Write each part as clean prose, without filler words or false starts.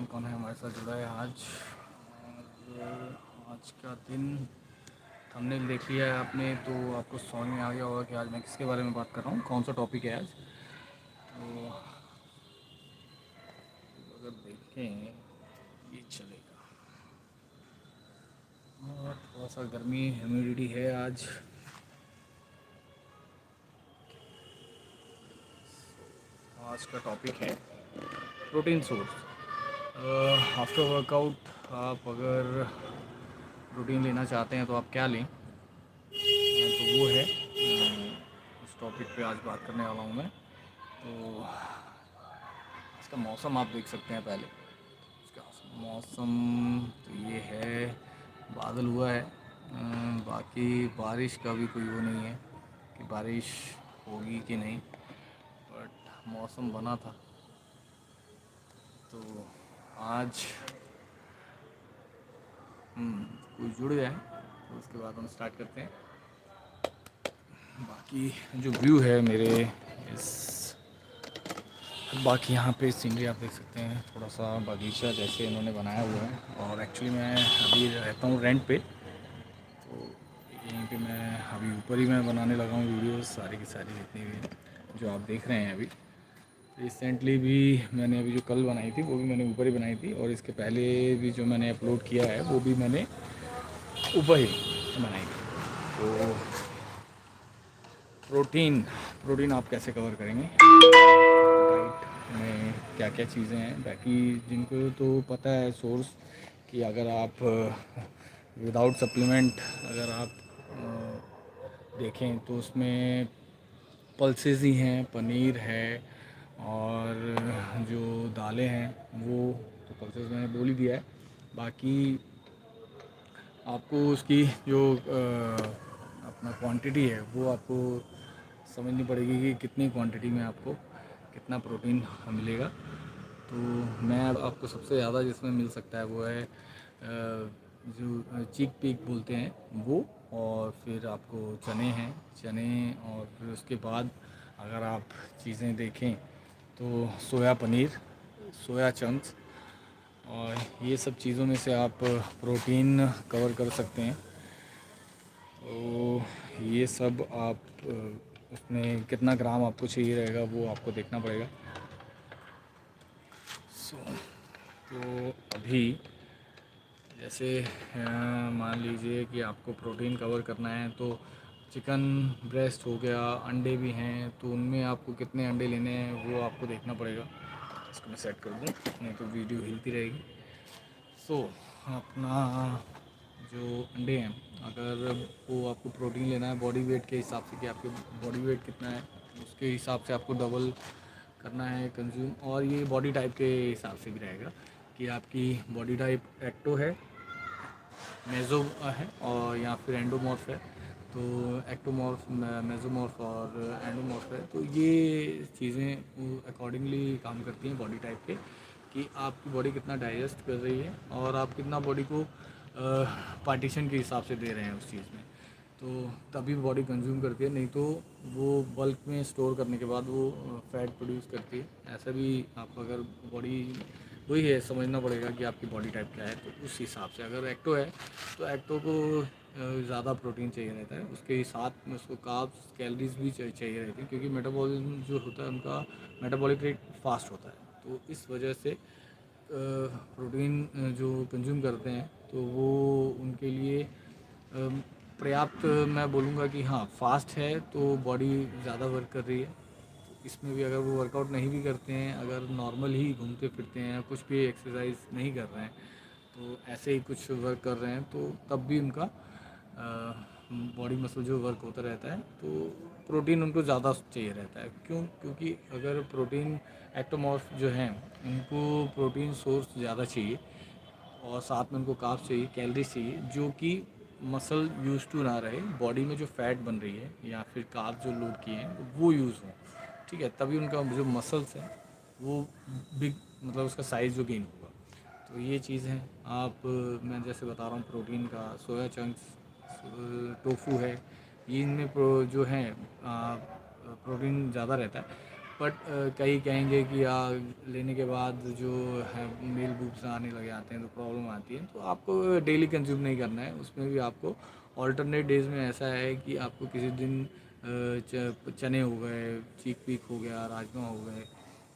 कौन कौन है हमारे साथ जुड़ा है आज। और आज का दिन थंबनेल देख लिया है आपने तो आपको समझ में आ गया होगा कि आज मैं किसके बारे में बात कर रहा हूँ, कौन सा टॉपिक है आज। तो अगर देखें ये चलेगा। और थोड़ा सा गर्मी ह्यूमिडिटी है आज। आज का टॉपिक है प्रोटीन सोर्स। आफ्टर वर्कआउट आप अगर प्रोटीन लेना चाहते हैं तो आप क्या लें, तो वो है उस टॉपिक पे आज बात करने वाला हूँ मैं। तो इसका मौसम आप देख सकते हैं पहले। इसका मौसम तो ये है, बादल हुआ है। बाकी बारिश का भी कोई वो नहीं है कि बारिश होगी कि नहीं, बट मौसम बना था। तो आज कोई जुड़ जाए तो उसके बाद हम स्टार्ट करते हैं। बाकी जो व्यू है मेरे इस बाकी यहाँ पे सीनरी आप देख सकते हैं, थोड़ा सा बगीचा जैसे इन्होंने बनाया हुआ है। और एक्चुअली मैं अभी रहता हूँ रेंट पे, तो यहीं पे मैं अभी ऊपर ही मैं बनाने लगा हूँ वीडियोस सारी की सारी जितनी भी जो आप देख रहे हैं। अभी रिसेंटली भी मैंने अभी जो कल बनाई थी वो भी मैंने ऊपर ही बनाई थी, और इसके पहले भी जो मैंने अपलोड किया है वो भी मैंने ऊपर ही बनाई थी। तो प्रोटीन प्रोटीन आप कैसे कवर करेंगे, डाइट में क्या क्या चीज़ें हैं। बाकी जिनको तो पता है सोर्स कि अगर आप विदाउट सप्लीमेंट अगर आप देखें तो उसमें पल्सेस ही हैं, पनीर है, और जो दालें हैं वो तो पल्सेस मैंने बोल ही दिया है। बाकी आपको उसकी जो अपना क्वांटिटी है वो आपको समझनी पड़ेगी कि कितनी क्वांटिटी में आपको कितना प्रोटीन मिलेगा। तो मैं अब आपको सबसे ज़्यादा जिसमें मिल सकता है वो है जो चीक पीक बोलते हैं वो, और फिर आपको चने हैं, चने। और फिर उसके बाद अगर आप चीज़ें देखें तो सोया पनीर, सोया चंक्स, और ये सब चीज़ों में से आप प्रोटीन कवर कर सकते हैं। तो ये सब आप उसमें कितना ग्राम आपको चाहिए रहेगा वो आपको देखना पड़ेगा। तो अभी जैसे मान लीजिए कि आपको प्रोटीन कवर करना है तो चिकन ब्रेस्ट हो गया, अंडे भी हैं, तो उनमें आपको कितने अंडे लेने हैं वो आपको देखना पड़ेगा। इसको मैं सेट कर दूँ नहीं तो वीडियो हिलती रहेगी। सो अपना जो अंडे हैं, अगर वो आपको प्रोटीन लेना है बॉडी वेट के हिसाब से कि आपके बॉडी वेट कितना है उसके हिसाब से आपको डबल करना है कंज्यूम। और ये बॉडी टाइप के हिसाब से भी रहेगा कि आपकी बॉडी टाइप एक्टो है, मेज़ो है, और या फिर एंडोमॉर्फ है। तो एक्टोमॉर्फ, मेज़ोमॉर्फ और एंडोमॉर्फ है। तो ये चीज़ें अकॉर्डिंगली काम करती हैं बॉडी टाइप के कि आपकी बॉडी कितना डाइजेस्ट कर रही है और आप कितना बॉडी को पार्टीशन के हिसाब से दे रहे हैं उस चीज़ में। तो तभी बॉडी कंज्यूम करती है, नहीं तो वो बल्क में स्टोर करने के बाद वो फैट प्रोड्यूस करती है। ऐसा भी आप अगर बॉडी वही है, समझना पड़ेगा कि आपकी बॉडी टाइप क्या है। तो उस हिसाब से अगर एक्टो है तो एक्टो को ज़्यादा प्रोटीन चाहिए रहता है, उसके साथ में उसको कार्ब्स कैलोरीज भी चाहिए रहती है, क्योंकि मेटाबॉलिज्म जो होता है उनका मेटाबॉलिक रेट फास्ट होता है। तो इस वजह से प्रोटीन जो कंज्यूम करते हैं तो वो उनके लिए पर्याप्त, मैं बोलूँगा कि हाँ फास्ट है तो बॉडी ज़्यादा वर्क कर रही है। इसमें भी अगर वो वर्कआउट नहीं भी करते हैं, अगर नॉर्मल ही घूमते फिरते हैं, कुछ भी एक्सरसाइज नहीं कर रहे हैं, तो ऐसे ही कुछ वर्क कर रहे हैं, तो तब भी उनका बॉडी मसल जो वर्क होता रहता है, तो प्रोटीन उनको ज़्यादा चाहिए रहता है। क्यों? क्योंकि अगर प्रोटीन एक्टोमॉर्फ जो हैं उनको प्रोटीन सोर्स ज़्यादा चाहिए, और साथ में उनको कार्ब्स चाहिए, कैलोरीज चाहिए, जो कि मसल यूज़ टू ना रहे, बॉडी में जो फैट बन रही है या फिर कार्ब्स जो लोड किए हैं वो यूज़ हों। ठीक है, तभी उनका जो मसल्स हैं वो बिग, मतलब उसका साइज़ जो गेन होगा। तो ये चीज़ है। आप मैं जैसे बता रहा हूँ प्रोटीन का, सोया चंक्स, टोफू है, ये इनमें जो है प्रोटीन ज़्यादा रहता है। बट कई कहेंगे कि लेने के बाद जो है मेल बूब्स आने लग जाते हैं तो प्रॉब्लम आती है। तो आपको डेली कंज्यूम नहीं करना है, उसमें भी आपको ऑल्टरनेट डेज़ में ऐसा है कि आपको किसी दिन चने हो गए, चीक पीक हो गया, राजमा हो गए,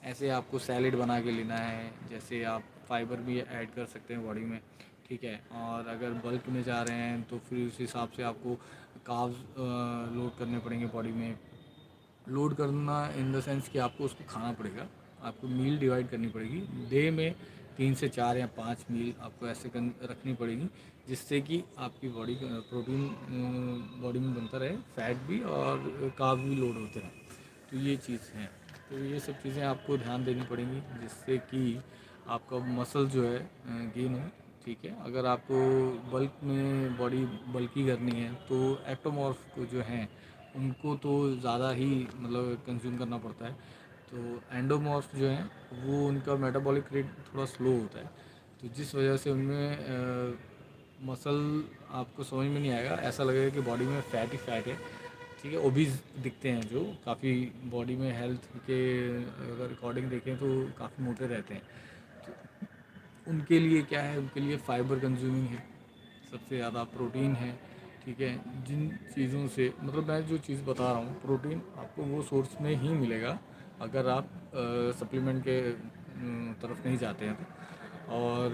ऐसे आपको सैलेड बना के लेना है। जैसे आप फाइबर भी ऐड कर सकते हैं बॉडी में, ठीक है। और अगर बल्क में जा रहे हैं तो फिर उस हिसाब से आपको कार्ब्स लोड करने पड़ेंगे बॉडी में। लोड करना इन द सेंस कि आपको उसको खाना पड़ेगा, आपको मील डिवाइड करनी पड़ेगी डे में। 3 से 4 या 5 मील आपको ऐसे रखनी पड़ेगी, जिससे कि आपकी बॉडी प्रोटीन बॉडी में बनता रहे, फैट भी और कार्ब भी लोड होते रहें। तो ये चीज़ है। तो ये सब चीज़ें आपको ध्यान देनी पड़ेंगी, जिससे कि आपका मसल जो है गेन हो, ठीक है। अगर आपको बल्क में बॉडी बल्की करनी है तो एक्टोमॉर्फ को जो हैं उनको तो ज़्यादा ही मतलब कंज्यूम करना पड़ता है। तो एंडोमॉर्फ जो हैं वो उनका मेटाबॉलिक रेट थोड़ा स्लो होता है, तो जिस वजह से उनमें मसल आपको समझ में नहीं आएगा, ऐसा लगेगा कि बॉडी में फ़ैट ही फ़ैट है, ठीक है। ओबीज दिखते हैं जो काफ़ी बॉडी में हेल्थ के अगर अकॉर्डिंग देखें तो काफ़ी मोटे रहते हैं। तो उनके लिए क्या है, उनके लिए फ़ाइबर कंज्यूमिंग है, सबसे ज़्यादा प्रोटीन है, ठीक है। जिन चीज़ों से मतलब मैं जो चीज़ बता रहा हूँ, प्रोटीन आपको वो सोर्स में ही मिलेगा अगर आप सप्लीमेंट के तरफ नहीं जाते हैं तो। और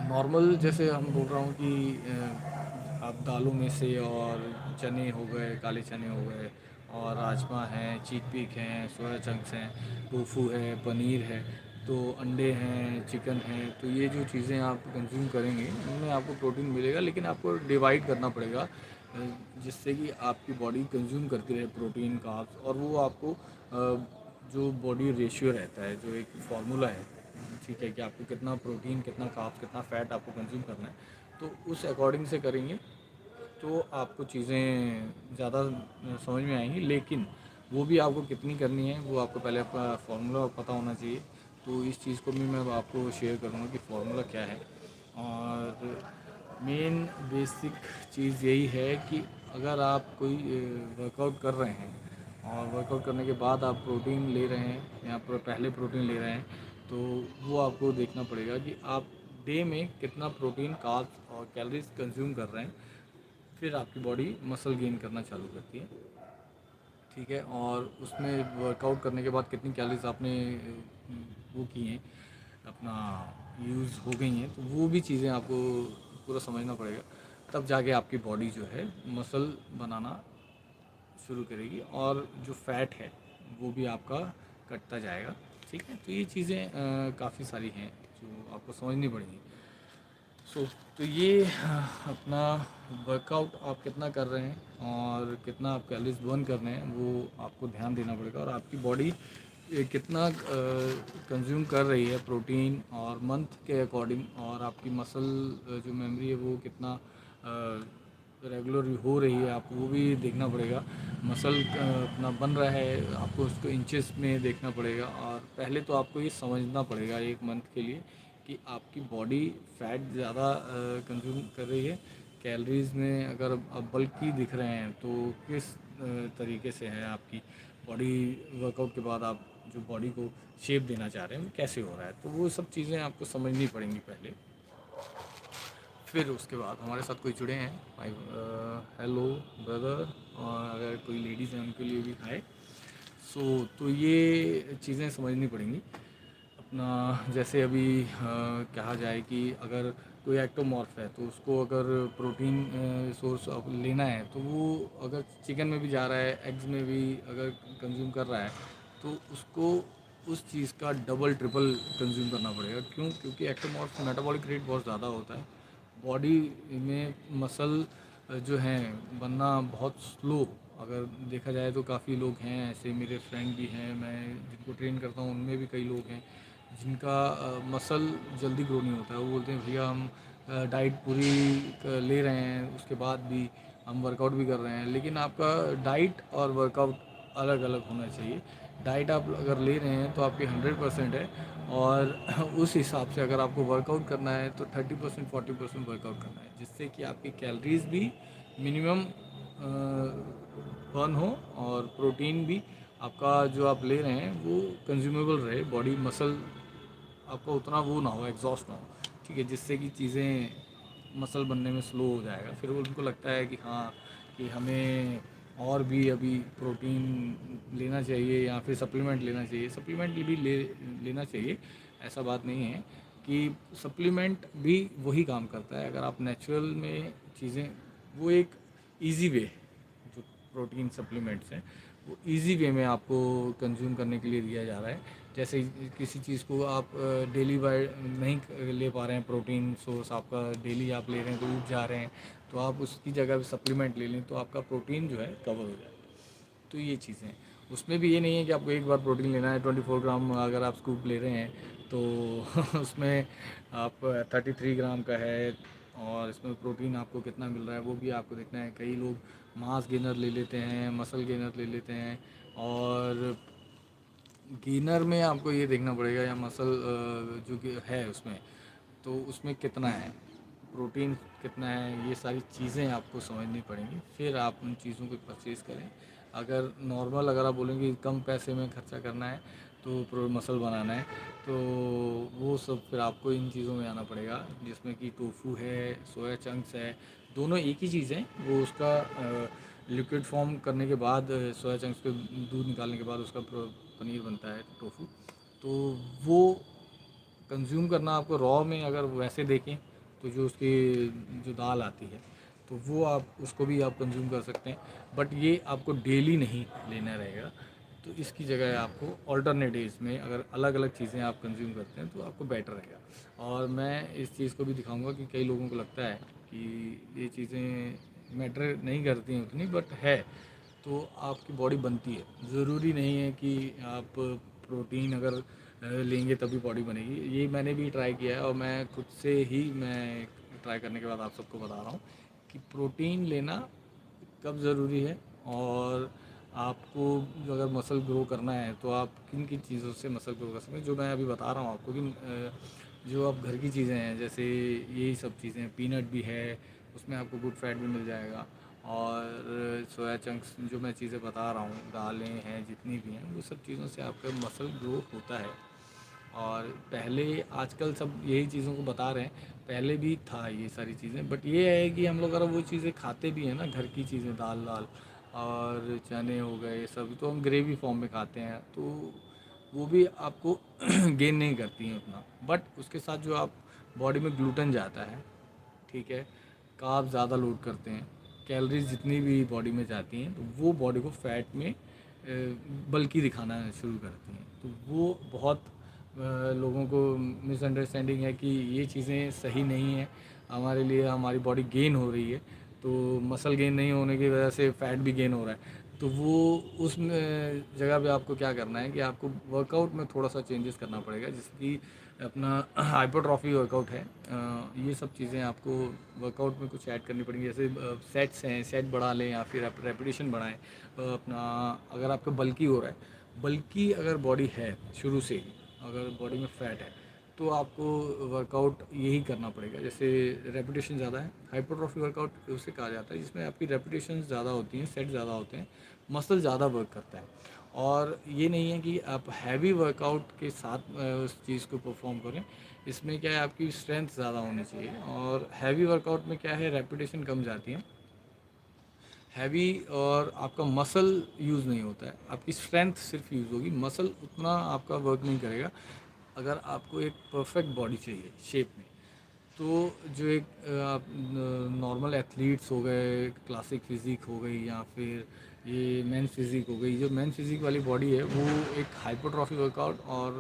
नॉर्मल जैसे हम बोल रहा हूँ कि आप दालों में से और चने हो गए, काले चने हो गए, और राजमा हैं, चीक पीक हैं, सोया चंक्स हैं, टोफू है, पनीर है, तो अंडे हैं, चिकन है। तो ये जो चीज़ें आप कंज्यूम करेंगे उनमें आपको प्रोटीन मिलेगा, लेकिन आपको डिवाइड करना पड़ेगा जिससे कि आपकी बॉडी कंज्यूम करती रहे प्रोटीन कार्ब्स। और वो आपको जो बॉडी रेशियो रहता है, जो एक फार्मूला है, ठीक है, कि आपको कितना प्रोटीन, कितना कार्ब्स, कितना फ़ैट आपको कंज्यूम करना है, तो उस अकॉर्डिंग से करेंगे तो आपको चीज़ें ज़्यादा समझ में आएंगी। लेकिन वो भी आपको कितनी करनी है वो आपको पहले आपका फार्मूला पता होना चाहिए। तो इस चीज़ को भी मैं आपको शेयर करूँगा कि फार्मूला क्या है। और मेन बेसिक चीज़ यही है कि अगर आप कोई वर्कआउट कर रहे हैं और वर्कआउट करने के बाद आप प्रोटीन ले रहे हैं या पहले प्रोटीन ले रहे हैं, तो वो आपको देखना पड़ेगा कि आप डे में कितना प्रोटीन, कार्ब्स और कैलोरीज कंज्यूम कर रहे हैं। फिर आपकी बॉडी मसल गेन करना चालू करती है, ठीक है। और उसमें वर्कआउट करने के बाद कितनी कैलोरीज आपने वो की हैं, अपना यूज़ हो गई हैं, तो वो भी चीज़ें आपको पूरा समझना पड़ेगा। तब जाके आपकी बॉडी जो है मसल बनाना शुरू करेगी, और जो फैट है वो भी आपका कटता जाएगा, ठीक है। तो ये चीज़ें काफ़ी सारी हैं जो आपको समझनी पड़ेंगी। तो ये अपना वर्कआउट आप कितना कर रहे हैं और कितना आप कैलोरीज बर्न कर रहे हैं वो आपको ध्यान देना पड़ेगा। और आपकी बॉडी कितना कंज्यूम कर रही है प्रोटीन और मंथ के अकॉर्डिंग, और आपकी मसल जो मेमोरी है वो कितना रेगुलर हो रही है, आपको वो भी देखना पड़ेगा। मसल अपना बन रहा है, आपको उसको इंचेस में देखना पड़ेगा। और पहले तो आपको ये समझना पड़ेगा 1 मंथ के लिए कि आपकी बॉडी फैट ज़्यादा कंज्यूम कर रही है, कैलोरीज में अगर आप बल्की दिख रहे हैं तो किस तरीके से है आपकी बॉडी, वर्कआउट के बाद आप जो बॉडी को शेप देना चाह रहे हैं वो कैसे हो रहा है। तो वो सब चीज़ें आपको समझनी पड़ेंगी पहले। फिर उसके बाद हमारे साथ कोई जुड़े हैं भाई, हेलो ब्रदर, और अगर कोई लेडीज़ हैं उनके लिए भी हाय। तो ये चीज़ें समझनी पड़ेंगी अपना। जैसे अभी कहा जाए कि अगर कोई एक्टोमॉर्फ है तो उसको अगर प्रोटीन सोर्स लेना है, तो वो अगर चिकन में भी जा रहा है, एग्स में भी अगर कंज्यूम कर रहा है, तो उसको उस चीज़ का डबल ट्रिपल कंज्यूम करना पड़ेगा। क्यों? क्योंकि एक्टोमॉर्फ मेटाबॉलिक रेट बहुत ज़्यादा होता है, बॉडी में मसल जो हैं बनना बहुत स्लो। अगर देखा जाए तो काफ़ी लोग हैं ऐसे, मेरे फ्रेंड भी हैं, मैं जिनको ट्रेन करता हूँ उनमें भी कई लोग हैं जिनका मसल जल्दी ग्रो नहीं होता है। वो बोलते हैं भैया हम डाइट पूरी ले रहे हैं, उसके बाद भी हम वर्कआउट भी कर रहे हैं, लेकिन आपका डाइट और वर्कआउट अलग अलग होना चाहिए। डाइट आप अगर ले रहे हैं तो आपकी 100% है, और उस हिसाब से अगर आपको वर्कआउट करना है तो 30% 40% वर्कआउट करना है, जिससे कि आपकी कैलोरीज भी मिनिमम बर्न हो और प्रोटीन भी आपका जो आप ले रहे हैं वो कंज्यूमेबल रहे, बॉडी मसल आपका उतना वो ना हो, एग्जॉस्ट ना हो, ठीक है, जिससे कि चीज़ें मसल बनने में स्लो हो जाएगा। फिर उनको लगता है कि हाँ, कि हमें और भी अभी प्रोटीन लेना चाहिए या फिर सप्लीमेंट लेना चाहिए। सप्लीमेंट भी लेना चाहिए, ऐसा बात नहीं है कि सप्लीमेंट भी वही काम करता है। अगर आप नेचुरल में चीज़ें, वो एक इजी वे, जो प्रोटीन सप्लीमेंट्स हैं वो इजी वे में आपको कंज्यूम करने के लिए दिया जा रहा है। जैसे किसी चीज़ को आप डेली बाय नहीं ले पा रहे हैं, प्रोटीन सोर्स आपका डेली आप ले रहे हैं तो उग जा रहे हैं, तो आप उसकी जगह पे सप्लीमेंट ले लें तो आपका प्रोटीन जो है कवर हो जाए। तो ये चीज़ें हैं। उसमें भी ये नहीं है कि आपको एक बार प्रोटीन लेना है 24 ग्राम अगर आप स्कूप ले रहे हैं तो उसमें आप 33 ग्राम का है, और इसमें प्रोटीन आपको कितना मिल रहा है वो भी आपको देखना है। कई लोग मास गेनर ले लेते हैं, मसल गेनर ले लेते हैं, और गेनर में आपको ये देखना पड़ेगा या मसल जो कि है उसमें, तो उसमें कितना है प्रोटीन, कितना है, ये सारी चीज़ें आपको समझनी पड़ेंगी, फिर आप उन चीज़ों को परचेज़ करें। अगर नॉर्मल अगर आप बोलेंगे कम पैसे में खर्चा करना है तो प्रो मसल बनाना है, तो वो सब फिर आपको इन चीज़ों में आना पड़ेगा, जिसमें कि टोफू है, सोया चंक्स है, दोनों एक ही चीज़ है। वो उसका लिक्विड फॉर्म करने के बाद, सोया चंक्स के दूध निकालने के बाद उसका पनीर बनता है, टोफू। तो वो कंज्यूम करना आपको रॉ में, अगर वैसे देखें तो जो उसकी जो दाल आती है तो वो आप उसको भी आप कंज्यूम कर सकते हैं, बट ये आपको डेली नहीं लेना रहेगा। तो इसकी जगह आपको ऑल्टरनेट डेज में अगर अलग अलग चीज़ें आप कंज्यूम करते हैं तो आपको बेटर रहेगा। और मैं इस चीज़ को भी दिखाऊंगा कि कई लोगों को लगता है कि ये चीज़ें मैटर नहीं करती हैं उतनी, बट है, तो आपकी बॉडी बनती है। ज़रूरी नहीं है कि आप प्रोटीन अगर लेंगे तभी बॉडी बनेगी। ये मैंने भी ट्राई किया है, और मैं खुद से ही मैं ट्राई करने के बाद आप सबको बता रहा हूँ कि प्रोटीन लेना कब ज़रूरी है, और आपको अगर मसल ग्रो करना है तो आप किन किन चीज़ों से मसल ग्रो कर सकते हैं, जो मैं अभी बता रहा हूँ आपको कि जो आप घर की चीज़ें हैं, जैसे यही सब चीज़ें, पीनट भी है, उसमें आपको गुड फैट भी मिल जाएगा, और सोया चंक्स जो मैं चीज़ें बता रहा हूँ, दालें हैं जितनी भी हैं, वो सब चीज़ों से आपका मसल ग्रो होता है। और पहले, आजकल सब यही चीज़ों को बता रहे हैं, पहले भी था ये सारी चीज़ें, बट ये है कि हम लोग अगर वो चीज़ें खाते भी हैं ना, घर की चीज़ें, दाल दाल और चने हो गए सब, तो हम ग्रेवी फॉर्म में खाते हैं, तो वो भी आपको गेन नहीं करती हैं उतना। बट उसके साथ जो आप बॉडी में ग्लूटन जाता है, ठीक है, कार्ब ज़्यादा लोड करते हैं, कैलोरीज जितनी भी बॉडी में जाती हैं तो वो बॉडी को फैट में बल्कि दिखाना शुरू करती हैं। तो वो बहुत लोगों को मिसअंडरस्टैंडिंग है कि ये चीज़ें सही नहीं है हमारे लिए, हमारी बॉडी गेन हो रही है, तो मसल गेन नहीं होने की वजह से फ़ैट भी गेन हो रहा है। तो वो उस जगह पे आपको क्या करना है कि आपको वर्कआउट में थोड़ा सा चेंजेस करना पड़ेगा, जैसे कि अपना हाइपरट्रॉफी वर्कआउट है, ये सब चीज़ें आपको वर्कआउट में कुछ ऐड करनी पड़ेंगी। जैसे सेट्स हैं, सेट बढ़ा लें या फिर आप रेपिटेशन बढ़ाएं। अपना अगर आपका बल्की हो रहा है, बल्की अगर बॉडी है शुरू से ही, अगर बॉडी में फैट है, तो आपको वर्कआउट यही करना पड़ेगा। जैसे रेपिटेशन ज़्यादा है, हाइपरट्रॉफी वर्कआउट उसे कहा जाता है, जिसमें आपकी रेपिटेशन ज़्यादा होती हैं, सेट ज़्यादा होते हैं, मसल ज़्यादा वर्क करता है। और ये नहीं है कि आप हैवी वर्कआउट के साथ उस चीज़ को परफॉर्म करें। इसमें क्या है, आपकी स्ट्रेंथ ज़्यादा होनी चाहिए, और हैवी वर्कआउट में क्या है, रेपिटेशन कम जाती है हैवी, और आपका मसल यूज़ नहीं होता है, आपकी स्ट्रेंथ सिर्फ यूज़ होगी, मसल उतना आपका वर्क नहीं करेगा। अगर आपको एक परफेक्ट बॉडी चाहिए शेप में, तो जो एक आप नॉर्मल एथलीट्स हो गए, क्लासिक फिज़िक हो गई, या फिर ये मेंस फिज़िक हो गई, जो मेंस फिज़िक वाली बॉडी है वो एक हाइपरट्रॉफी वर्कआउट और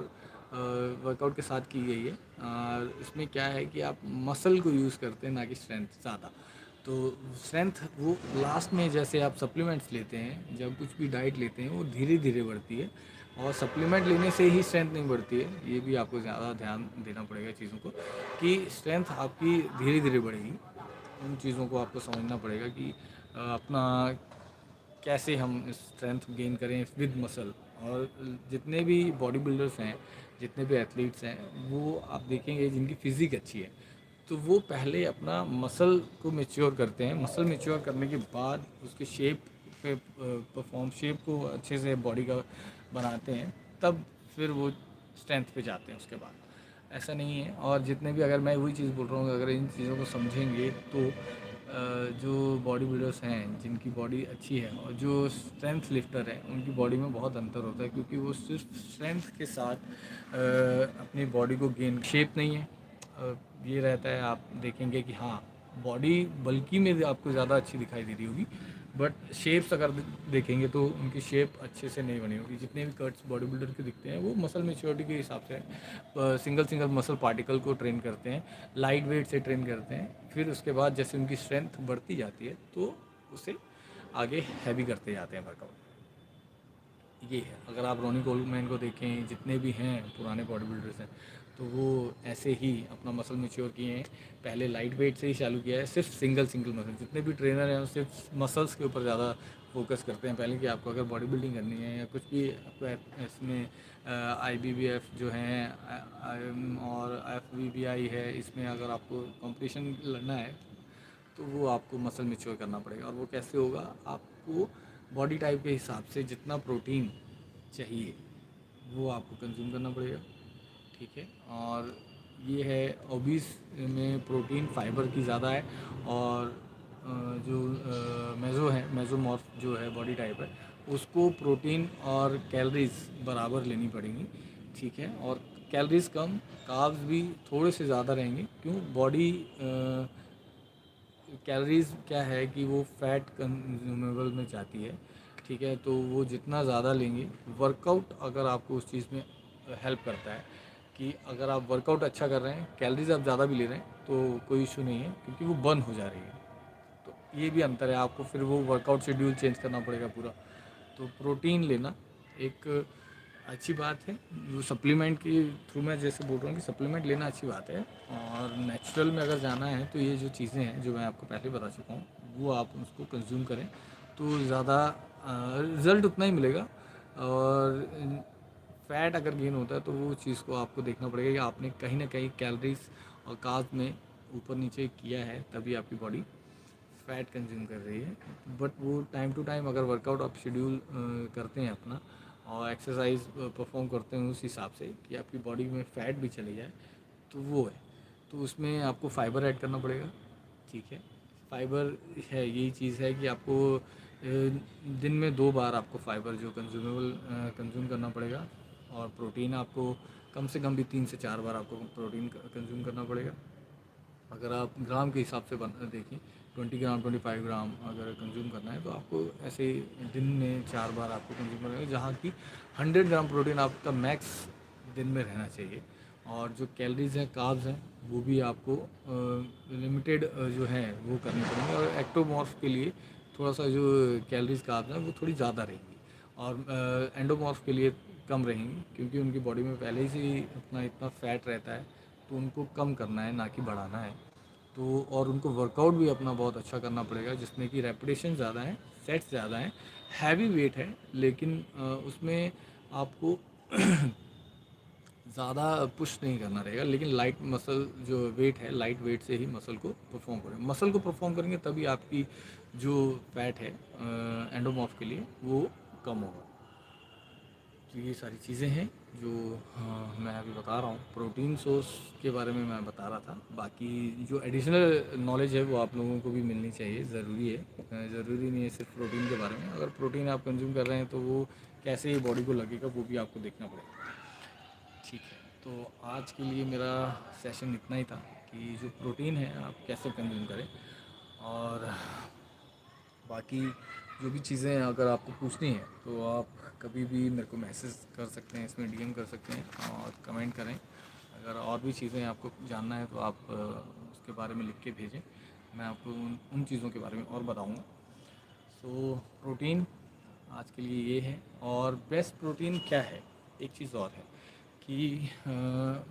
वर्कआउट के साथ की गई है। इसमें क्या है कि आप मसल को यूज़ करते हैं, ना कि स्ट्रेंथ ज़्यादा। तो स्ट्रेंथ वो लास्ट में, जैसे आप सप्लीमेंट्स लेते हैं, जब कुछ भी डाइट लेते हैं, वो धीरे धीरे बढ़ती है, और सप्लीमेंट लेने से ही स्ट्रेंथ नहीं बढ़ती है। ये भी आपको ज़्यादा ध्यान देना पड़ेगा चीज़ों को, कि स्ट्रेंथ आपकी धीरे धीरे बढ़ेगी। उन चीज़ों को आपको समझना पड़ेगा कि अपना कैसे हम स्ट्रेंथ गेन करें विद मसल। और जितने भी बॉडी बिल्डर्स हैं, जितने भी एथलीट्स हैं, वो आप देखेंगे जिनकी फ़िज़िक अच्छी है, तो वो पहले अपना मसल को मैच्योर करते हैं। मसल मैच्योर करने के बाद उसकी शेप पे परफॉर्म शेप को अच्छे से बॉडी का बनाते हैं, तब फिर वो स्ट्रेंथ पे जाते हैं उसके बाद। ऐसा नहीं है। और जितने भी, अगर मैं वही चीज़ बोल रहा हूँ, अगर इन चीज़ों को समझेंगे तो जो बॉडी बिल्डर्स हैं जिनकी बॉडी अच्छी है और जो स्ट्रेंथ लिफ्टर हैं उनकी बॉडी में बहुत अंतर होता है, क्योंकि वो सिर्फ स्ट्रेंथ के साथ अपनी बॉडी को गेन, शेप नहीं है। ये रहता है, आप देखेंगे कि हाँ, बॉडी बल्कि में आपको ज़्यादा अच्छी दिखाई दे रही होगी, बट शेप्स अगर देखेंगे तो उनकी शेप अच्छे से नहीं बनी होगी। जितने भी कट्स बॉडी बिल्डर के दिखते हैं वो मसल मेच्योरिटी के हिसाब से सिंगल सिंगल मसल पार्टिकल को ट्रेन करते हैं, लाइट वेट से ट्रेन करते हैं, फिर उसके बाद जैसे उनकी स्ट्रेंथ बढ़ती जाती है तो उसे आगे हैवी करते जाते हैं वर्कआउट। ये है। अगर आप रोनी कोलमैन को देखें, जितने भी हैं पुराने बॉडी बिल्डर्स हैं, तो वो ऐसे ही अपना मसल मैच्योर किए हैं। पहले लाइट वेट से ही चालू किया है, सिर्फ सिंगल मसल। जितने भी ट्रेनर हैं वो सिर्फ मसल्स के ऊपर ज़्यादा फोकस करते हैं। पहले कि आपको अगर बॉडी बिल्डिंग करनी है या कुछ भी आपको इसमें IBBF जो हैं और FBBI है, इसमें अगर आपको कंपटीशन लड़ना है तो वो आपको मसल मैच्योर करना पड़ेगा। और वो कैसे होगा, आपको बॉडी टाइप के हिसाब से जितना प्रोटीन चाहिए वो आपको कंज्यूम करना पड़ेगा, ठीक है। और ये है, ओबीस में प्रोटीन फाइबर की ज़्यादा है, और जो मेज़ो है, मेज़ोमॉर्फ जो है बॉडी टाइप है, उसको प्रोटीन और कैलोरीज बराबर लेनी पड़ेंगी, ठीक है। और कैलोरीज कम, कार्ब्स भी थोड़े से ज़्यादा रहेंगे। क्यों? बॉडी कैलोरीज़ क्या है कि वो फ़ैट कंज्यूमेबल में जाती है, ठीक है। तो वो जितना ज़्यादा लेंगे, वर्कआउट अगर आपको उस चीज़ में हेल्प करता है कि अगर आप वर्कआउट अच्छा कर रहे हैं, कैलोरीज आप ज़्यादा भी ले रहे हैं तो कोई इशू नहीं है, क्योंकि वो बर्न हो जा रही है। तो ये भी अंतर है, आपको फिर वो वर्कआउट शेड्यूल चेंज करना पड़ेगा पूरा। तो प्रोटीन लेना एक अच्छी बात है। जो सप्लीमेंट के थ्रू, मैं जैसे बोल रहा हूँ कि सप्लीमेंट लेना अच्छी बात है, और नेचुरल में अगर जाना है तो ये जो चीज़ें हैं जो मैं आपको पहले बता चुका हूँ, वो आप उसको कंज्यूम करें तो ज़्यादा रिज़ल्ट उतना ही मिलेगा। और फैट अगर गेन होता है तो वो चीज़ को आपको देखना पड़ेगा कि आपने कहीं ना कहीं कैलोरीज और कार्ब्स में ऊपर नीचे किया है, तभी आपकी बॉडी फ़ैट कंज्यूम कर रही है। बट वो टाइम टू टाइम अगर वर्कआउट आप शेड्यूल करते हैं अपना, और एक्सरसाइज परफॉर्म करते हैं उस हिसाब से कि आपकी बॉडी में फ़ैट भी चली जाए, तो वो है। तो उसमें आपको फ़ाइबर ऐड करना पड़ेगा, ठीक है। फ़ाइबर है, यही चीज़ है कि आपको दिन में 2 बार आपको फ़ाइबर जो कंज्यूमेबल कंज्यूम करना पड़ेगा। और प्रोटीन आपको कम से कम भी 3 से 4 बार आपको प्रोटीन कंज्यूम करना पड़ेगा। अगर आप ग्राम के हिसाब से देखें, 20 ग्राम 25 ग्राम अगर कंज्यूम करना है तो आपको ऐसे दिन में 4 बार आपको कंज्यूम करना है, जहाँ की 100 ग्राम प्रोटीन आपका मैक्स दिन में रहना चाहिए। और जो कैलोरीज हैं, कार्ब्स हैं, वो भी आपको लिमिटेड जो है वो करनी पड़ेंगी। और एक्टोमॉर्फ के लिए थोड़ा सा जो कैलोरीज कार्ब्स हैं वो थोड़ी ज़्यादा रहेंगी, और एंडोमॉर्फ के लिए कम रहेंगी, क्योंकि उनकी बॉडी में पहले से ही अपना इतना फैट रहता है, तो उनको कम करना है, ना कि बढ़ाना है। तो और उनको वर्कआउट भी अपना बहुत अच्छा करना पड़ेगा, जिसमें कि रेपिटेशन ज़्यादा है, सेट्स ज़्यादा हैं, हैवी वेट है, लेकिन उसमें आपको ज़्यादा पुश नहीं करना रहेगा। लेकिन लाइट मसल जो वेट है, लाइट वेट से ही मसल को परफॉर्म करें। मसल को परफॉर्म करेंगे तभी आपकी जो फैट है एंडोमॉर्फ के लिए वो कम होगा। तो ये सारी चीज़ें हैं जो मैं अभी बता रहा हूँ। प्रोटीन सोर्स के बारे में मैं बता रहा था, बाकी जो एडिशनल नॉलेज है वो आप लोगों को भी मिलनी चाहिए, ज़रूरी है। ज़रूरी नहीं है सिर्फ प्रोटीन के बारे में। अगर प्रोटीन आप कंज्यूम कर रहे हैं तो वो कैसे ही बॉडी को लगेगा वो भी आपको देखना पड़ेगा, ठीक है। तो आज के लिए मेरा सेशन इतना ही था कि जो प्रोटीन है आप कैसे कंज्यूम करें। और बाकी जो भी चीज़ें अगर आपको पूछनी है तो आप कभी भी मेरे को मैसेज कर सकते हैं, इसमें DM कर सकते हैं और कमेंट करें। अगर और भी चीज़ें आपको जानना है तो आप उसके बारे में लिख के भेजें, मैं आपको उन चीज़ों के बारे में और बताऊँगा। सो प्रोटीन आज के लिए ये है। और बेस्ट प्रोटीन क्या है, एक चीज़ और है कि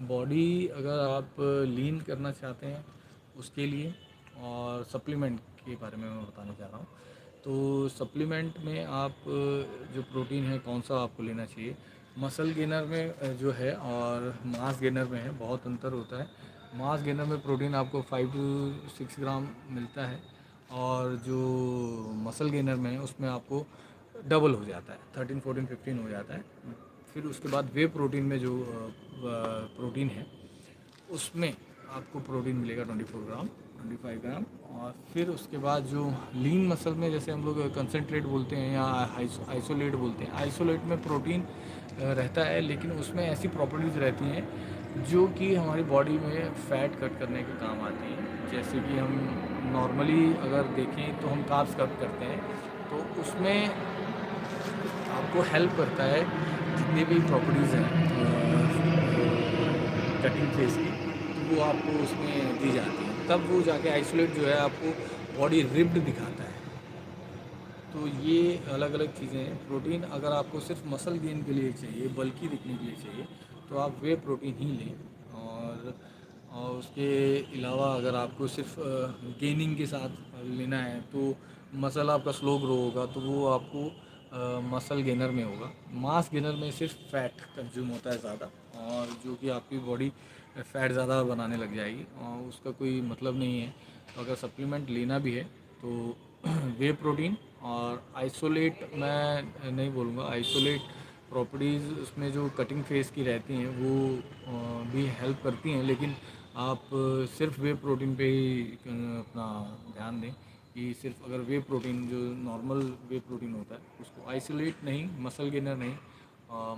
बॉडी अगर आप लीन करना चाहते हैं उसके लिए, और सप्लीमेंट के बारे में मैं बताने जा रहा हूँ। तो सप्लीमेंट में आप जो प्रोटीन है कौन सा आपको लेना चाहिए, मसल गेनर में जो है और मास गेनर में है बहुत अंतर होता है। मास गेनर में प्रोटीन आपको 5 to 6 ग्राम मिलता है, और जो मसल गेनर में है उसमें आपको डबल हो जाता है, 13, 14, 15 हो जाता है। फिर उसके बाद वे प्रोटीन में जो प्रोटीन है उसमें आपको प्रोटीन मिलेगा 24 ग्राम, 25 ग्राम। और फिर उसके बाद जो लीन मसल में, जैसे हम लोग कंसनट्रेट बोलते हैं या आइसोलेट बोलते हैं, आइसोलेट में प्रोटीन रहता है, लेकिन उसमें ऐसी प्रॉपर्टीज़ रहती हैं जो कि हमारी बॉडी में फ़ैट कट करने के काम आती हैं। जैसे कि हम नॉर्मली अगर देखें तो हम कार्ब्स कट करते हैं, तो उसमें आपको हेल्प करता है जितनी भी प्रॉपर्टीज़ हैं कटिंग फेस की, तो वो आपको उसमें दी जाती है। तब वो जाके आइसोलेट जो है आपको बॉडी रिब्ड दिखाता है। तो ये अलग अलग चीज़ें हैं। प्रोटीन अगर आपको सिर्फ मसल गेन के लिए चाहिए, बल्कि दिखने के लिए चाहिए, तो आप वे प्रोटीन ही लें। और उसके अलावा अगर आपको सिर्फ गेनिंग के साथ लेना है, तो मसल आपका स्लो ग्रो होगा, तो वो आपको मसल गेनर में होगा। मास गेनर में सिर्फ फैट कंज्यूम होता है ज़्यादा, और जो कि आपकी बॉडी फैट ज़्यादा बनाने लग जाएगी, और उसका कोई मतलब नहीं है। तो अगर सप्लीमेंट लेना भी है तो वे प्रोटीन और आइसोलेट, मैं नहीं बोलूँगा आइसोलेट, प्रॉपर्टीज़ उसमें जो कटिंग फेस की रहती हैं वो भी हेल्प करती हैं, लेकिन आप सिर्फ वे प्रोटीन पे ही अपना ध्यान दें। कि सिर्फ अगर वे प्रोटीन, जो नॉर्मल वे प्रोटीन होता है, उसको आइसोलेट नहीं, मसल गेनर नहीं,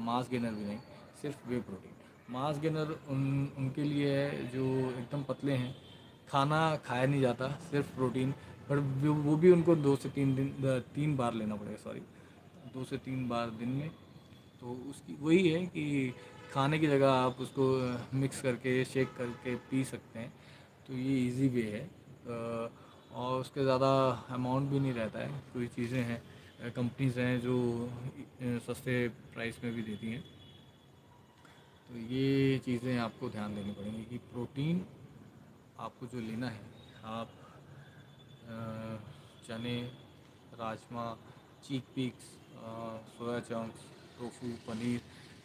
मास गेनर भी नहीं, सिर्फ वे प्रोटीन। मास गेनर उनके लिए है जो एकदम पतले हैं, खाना खाया नहीं जाता, सिर्फ प्रोटीन। पर वो भी उनको 2 से 3 बार लेना पड़ेगा, सॉरी, 2 से 3 बार दिन में। तो उसकी वही है कि खाने की जगह आप उसको मिक्स करके, शेक करके पी सकते हैं। तो ये इजी वे है। और उसके ज़्यादा अमाउंट भी नहीं रहता है। कोई चीज़ें हैं, कंपनीज़ हैं जो सस्ते प्राइस में भी देती हैं। तो ये चीज़ें आपको ध्यान देनी पड़ेंगी कि प्रोटीन आपको जो लेना है, आप अ, चने, rajma, chickpeas, soya chunks, tofu, paneer,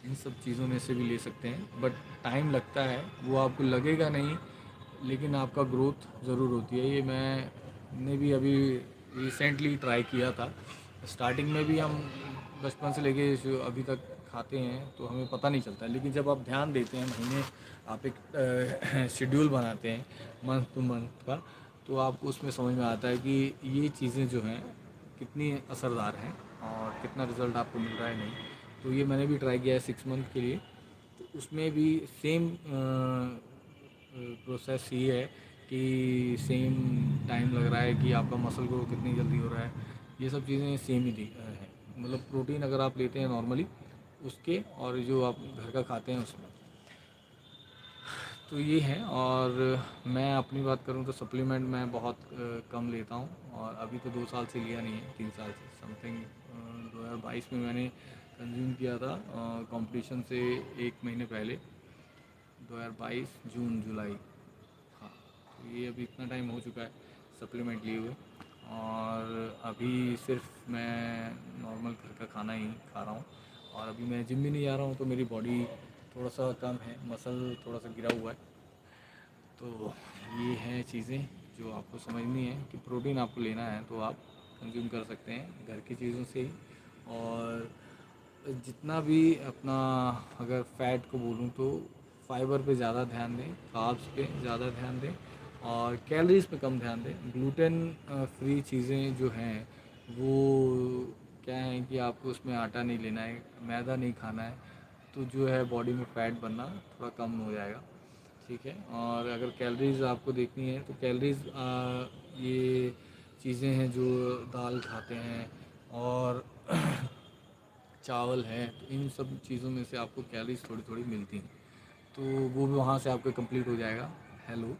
इन सब चीज़ों में से भी ले सकते हैं। बट टाइम लगता है, वो आपको लगेगा नहीं, लेकिन आपका ग्रोथ ज़रूर होती है। ये मैंने भी अभी रिसेंटली ट्राई किया था। स्टार्टिंग में भी हम बचपन से लेके जो अभी तक खाते हैं तो हमें पता नहीं चलता है, लेकिन जब आप ध्यान देते हैं, महीने आप एक शेड्यूल बनाते हैं मंथ टू मंथ का, तो आपको उसमें समझ में आता है कि ये चीज़ें जो हैं कितनी असरदार हैं और कितना रिज़ल्ट आपको मिल रहा है नहीं। तो ये मैंने भी ट्राई किया है 6 मंथ के लिए। तो उसमें भी सेम प्रोसेस ही है कि सेम टाइम लग रहा है कि आपका मसल ग्रो कितनी जल्दी हो रहा है। ये सब चीज़ें सेम ही हैं। मतलब प्रोटीन अगर आप लेते हैं नॉर्मली उसके, और जो आप घर का खाते हैं उसमें, तो ये है। और मैं अपनी बात करूँ तो सप्लीमेंट मैं बहुत कम लेता हूँ, और अभी तो 2 साल से लिया नहीं है, 3 साल से समथिंग। 2022 में मैंने कंज्यूम किया था कंपटीशन से 1 महीने पहले, 2022 जून जुलाई, हाँ। तो ये अभी इतना टाइम हो चुका है सप्लीमेंट लिए हुए। और अभी सिर्फ मैं नॉर्मल घर का खाना ही खा रहा हूँ। और अभी मैं जिम भी नहीं जा रहा हूँ, तो मेरी बॉडी थोड़ा सा कम है, मसल थोड़ा सा गिरा हुआ है। तो ये हैं चीज़ें जो आपको समझनी है कि प्रोटीन आपको लेना है तो आप कंज्यूम कर सकते हैं घर की चीज़ों से ही। और जितना भी अपना, अगर फ़ैट को बोलूँ तो फाइबर पे ज़्यादा ध्यान दें, कार्ब्स पे ज़्यादा ध्यान दें, और कैलोरीज़ पे कम ध्यान दें। ग्लूटेन फ्री चीज़ें जो हैं वो क्या है कि आपको उसमें आटा नहीं लेना है, मैदा नहीं खाना है, तो जो है बॉडी में फ़ैट बनना थोड़ा कम हो जाएगा। ठीक है। और अगर कैलोरीज़ आपको देखनी है तो कैलोरीज़ ये चीज़ें हैं जो दाल खाते हैं और चावल है, तो इन सब चीज़ों में से आपको कैलोरीज थोड़ी थोड़ी मिलती हैं, तो वो भी वहाँ से आपका कंप्लीट हो जाएगा। हेलो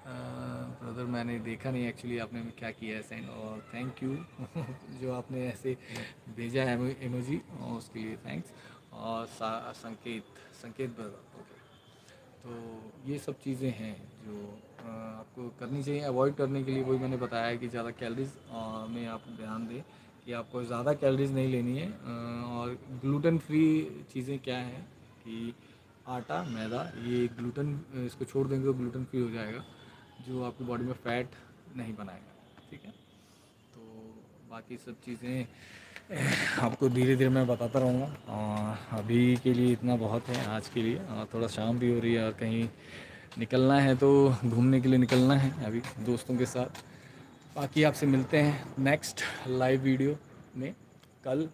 ब्रदर, मैंने देखा नहीं एक्चुअली आपने क्या किया है सेंड, और थैंक यू जो आपने ऐसे भेजा है इमोजी, और उसके लिए थैंक्स। और संकेत, संकेत ब्रदर, ओके। तो ये सब चीज़ें हैं जो आपको करनी चाहिए। अवॉइड करने के लिए वही मैंने बताया कि ज़्यादा कैलोरीज में आप ध्यान दें, कि आपको ज़्यादा कैलोरीज नहीं लेनी है। और ग्लूटेन फ्री चीज़ें क्या हैं कि आटा, मैदा, ये ग्लूटेन, इसको छोड़ देंगे तो ग्लूटेन फ्री हो जाएगा, जो आपकी बॉडी में फ़ैट नहीं बनाएगा। ठीक है। बाकी सब चीज़ें आपको धीरे धीरे मैं बताता रहूँगा। अभी के लिए इतना बहुत है आज के लिए। थोड़ा शाम भी हो रही है और कहीं निकलना है तो घूमने के लिए निकलना है अभी दोस्तों के साथ। बाकी आपसे मिलते हैं नेक्स्ट लाइव वीडियो में कल।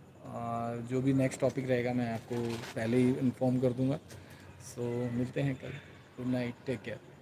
जो भी नेक्स्ट टॉपिक रहेगा मैं आपको पहले ही इन्फॉर्म कर दूंगा। सो मिलते हैं कल। Good night, take care.